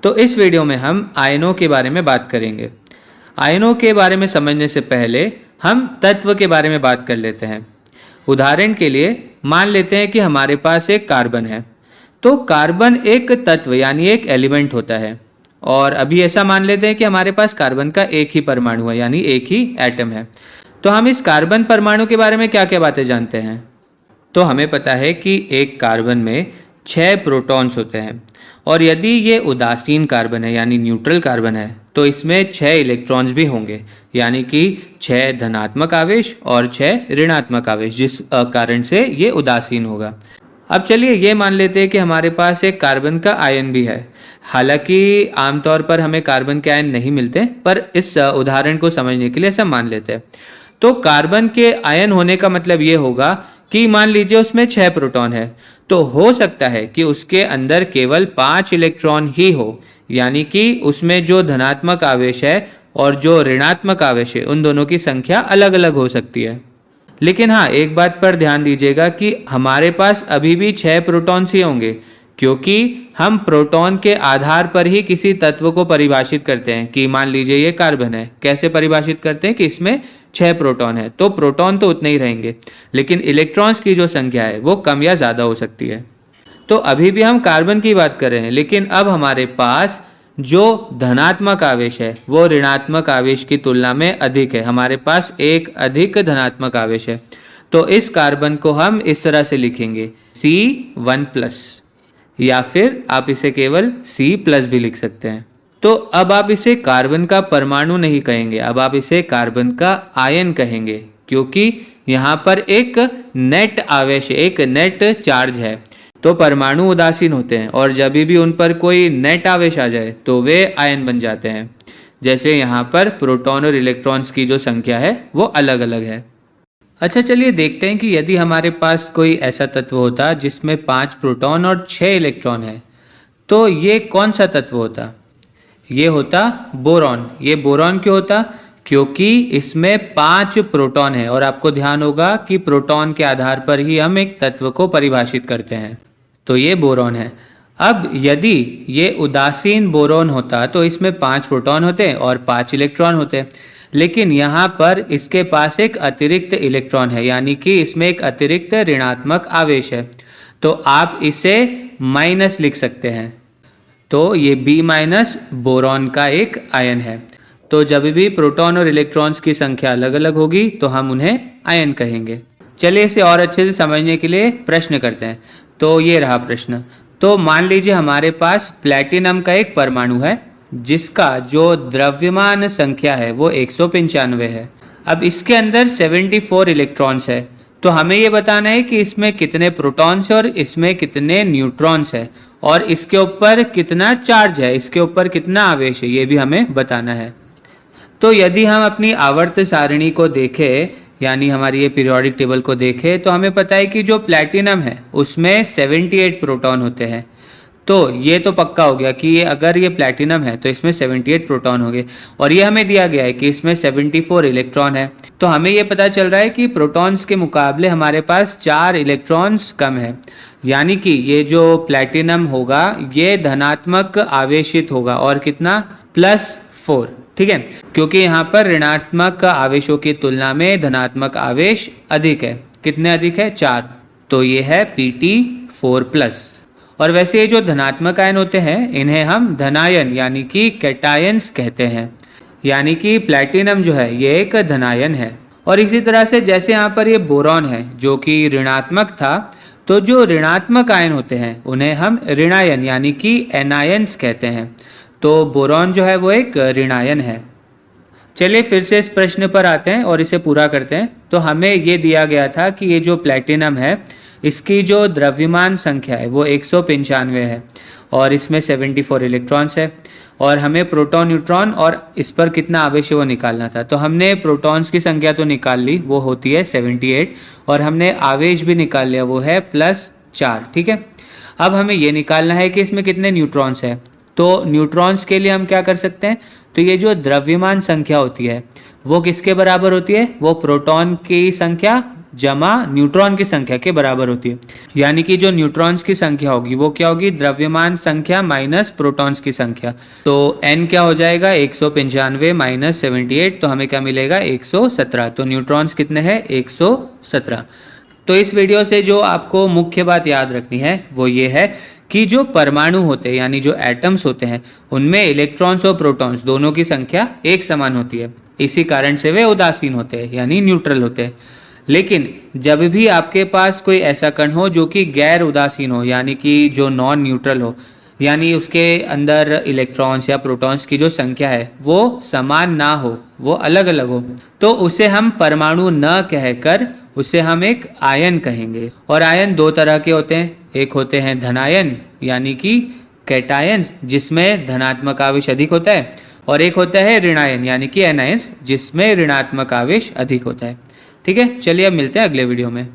तो इस वीडियो में हम आयनों के बारे में बात करेंगे। आयनों के बारे में समझने से पहले हम तत्व के बारे में बात कर लेते हैं। उदाहरण के लिए मान लेते हैं कि हमारे पास एक कार्बन है। तो कार्बन एक तत्व यानी एक एलिमेंट होता है, और अभी ऐसा मान लेते हैं कि हमारे पास कार्बन का एक ही परमाणु है यानी एक ही एटम है। तो हम इस कार्बन परमाणु के बारे में क्या क्या बातें जानते हैं? तो हमें पता है कि एक कार्बन में 6 प्रोटॉन्स होते हैं, और यदि ये उदासीन कार्बन है यानी न्यूट्रल कार्बन है तो इसमें 6 इलेक्ट्रॉन्स भी होंगे, यानी कि 6 धनात्मक आवेश और 6 ऋणात्मक आवेश, जिस कारण से ये उदासीन होगा। अब चलिए ये मान लेते हैं कि हमारे पास एक कार्बन का आयन भी है। हालांकि आमतौर पर हमें कार्बन के आयन नहीं मिलते, पर इस उदाहरण को समझने के लिए ऐसा मान लेते हैं। तो कार्बन के आयन होने का मतलब ये होगा कि मान लीजिए उसमें 6 प्रोटॉन है, तो हो सकता है कि उसके अंदर केवल 5 इलेक्ट्रॉन ही हो, यानी कि उसमें जो धनात्मक आवेश है और जो ऋणात्मक आवेश है उन दोनों की संख्या अलग अलग हो सकती है। लेकिन हाँ, एक बात पर ध्यान दीजिएगा कि हमारे पास अभी भी 6 प्रोटॉन्स ही होंगे, क्योंकि हम प्रोटॉन के आधार पर ही किसी तत्व को परिभाषित करते हैं। कि मान लीजिए ये कार्बन है, कैसे परिभाषित करते हैं कि इसमें 6 प्रोटॉन है, तो प्रोटॉन तो उतने ही रहेंगे, लेकिन इलेक्ट्रॉन्स की जो संख्या है वो कम या ज़्यादा हो सकती है। तो अभी भी हम कार्बन की बात कर रहे हैं, लेकिन अब हमारे पास जो धनात्मक आवेश है वो ऋणात्मक आवेश की तुलना में अधिक है। हमारे पास एक अधिक धनात्मक आवेश है, तो इस कार्बन को हम इस तरह से लिखेंगे C1+, या फिर आप इसे केवल C+ भी लिख सकते हैं। तो अब आप इसे कार्बन का परमाणु नहीं कहेंगे, अब आप इसे कार्बन का आयन कहेंगे, क्योंकि यहाँ पर एक नेट आवेश, एक नेट चार्ज है। तो परमाणु उदासीन होते हैं, और जब भी उन पर कोई नेट आवेश आ जाए तो वे आयन बन जाते हैं। जैसे यहाँ पर प्रोटॉन और इलेक्ट्रॉन्स की जो संख्या है वो अलग अलग है। अच्छा, चलिए देखते हैं कि यदि हमारे पास कोई ऐसा तत्व होता जिसमें 5 प्रोटॉन और 6 इलेक्ट्रॉन है, तो ये कौन सा तत्व होता? ये होता बोरॉन। ये बोरॉन क्यों होता? क्योंकि इसमें 5 प्रोटॉन है, और आपको ध्यान होगा कि प्रोटॉन के आधार पर ही हम एक तत्व को परिभाषित करते हैं। तो ये बोरॉन है। अब यदि ये उदासीन बोरॉन होता तो इसमें 5 प्रोटॉन होते और 5 इलेक्ट्रॉन होते, लेकिन यहाँ पर इसके पास एक अतिरिक्त इलेक्ट्रॉन है, यानी कि इसमें एक अतिरिक्त ऋणात्मक आवेश है। तो आप इसे माइनस लिख सकते हैं। तो ये B- बोरॉन का एक आयन है। तो जब भी प्रोटॉन और इलेक्ट्रॉन्स की संख्या अलग अलग होगी तो हम उन्हें आयन कहेंगे। चलिए इसे और अच्छे से समझने के लिए प्रश्न करते हैं। तो ये रहा प्रश्न। तो मान लीजिए हमारे पास प्लैटिनम का एक परमाणु है जिसका जो द्रव्यमान संख्या है वो 195 है। अब इसके अंदर 74 इलेक्ट्रॉन्स है। तो हमें ये बताना है कि इसमें कितने प्रोटॉन्स है और इसमें कितने न्यूट्रॉन्स है, और इसके ऊपर कितना चार्ज है, इसके ऊपर कितना आवेश है, ये भी हमें बताना है। तो यदि हम अपनी आवर्त सारणी को देखें, यानी हमारी ये पीरियोडिक टेबल को देखें, तो हमें पता है कि जो प्लैटिनम है उसमें 78 प्रोटॉन होते हैं। तो ये तो पक्का हो गया कि ये अगर ये प्लैटिनम है तो इसमें 78 प्रोटॉन होंगे, और ये हमें दिया गया है कि इसमें 74 इलेक्ट्रॉन है। तो हमें ये पता चल रहा है कि प्रोटॉन्स के मुकाबले हमारे पास 4 इलेक्ट्रॉन्स कम है, यानी कि ये जो प्लैटिनम होगा ये धनात्मक आवेशित होगा, और कितना? +4। ठीक है, क्योंकि यहाँ पर ऋणात्मक आवेशों की तुलना में धनात्मक आवेश अधिक है। कितने अधिक है? 4। तो ये है Pt4+। और वैसे ये जो धनात्मक आयन होते हैं इन्हें हम धनायन यानी कि कैटायंस कहते हैं, यानी कि प्लैटिनम जो है ये एक धनायन है। और इसी तरह से जैसे यहाँ पर ये बोरॉन है जो कि ऋणात्मक था, तो जो ऋणात्मक आयन होते हैं उन्हें हम ऋणायन यानी कि एनायंस कहते हैं। तो बोरॉन जो है वो एक ऋणायन है। चलिए फिर से इस प्रश्न पर आते हैं और इसे पूरा करते हैं। तो हमें ये दिया गया था कि ये जो प्लैटिनम है इसकी जो द्रव्यमान संख्या है वो 195 है, और इसमें 74 इलेक्ट्रॉन्स है, और हमें प्रोटॉन, न्यूट्रॉन और इस पर कितना आवेश है वो निकालना था। तो हमने प्रोटॉन्स की संख्या तो निकाल ली, वो होती है 78, और हमने आवेश भी निकाल लिया, वो है +4। ठीक है, अब हमें ये निकालना है कि इसमें कितने न्यूट्रॉन्स है। तो न्यूट्रॉन्स के लिए हम क्या कर सकते हैं? तो ये जो द्रव्यमान संख्या होती है वो किसके बराबर होती है? वो प्रोटॉन की संख्या जमा न्यूट्रॉन की संख्या के बराबर होती है। यानी कि जो न्यूट्रॉन्स की संख्या होगी वो क्या होगी, द्रव्यमान संख्या माइनस प्रोटॉन्स की संख्या। तो n क्या हो जाएगा, 195 माइनस 78, तो हमें क्या मिलेगा, 117। तो न्यूट्रॉन्स कितने हैं, 117। तो इस वीडियो से जो आपको मुख्य बात याद रखनी है वो ये है कि जो परमाणु होते हैं यानी जो एटम्स होते हैं उनमें इलेक्ट्रॉन्स और प्रोटॉन्स दोनों की संख्या एक समान होती है। इसी कारण से वे उदासीन होते हैं यानी न्यूट्रल होते हैं। लेकिन जब भी आपके पास कोई ऐसा कण हो जो कि गैर उदासीन हो यानी कि जो नॉन न्यूट्रल हो, यानी उसके अंदर इलेक्ट्रॉन्स या प्रोटॉन्स की जो संख्या है वो समान ना हो, वो अलग अलग हो, तो उसे हम परमाणु न कहकर उसे हम एक आयन कहेंगे। और आयन दो तरह के होते हैं, एक होते हैं धनायन यानी कि कैटायंस जिसमें धनात्मक आवेश अधिक होता है, और एक होता है ऋणायन यानी कि एनायंस जिसमें ऋणात्मक आवेश अधिक होता है। ठीक है, चलिए अब मिलते हैं अगले वीडियो में।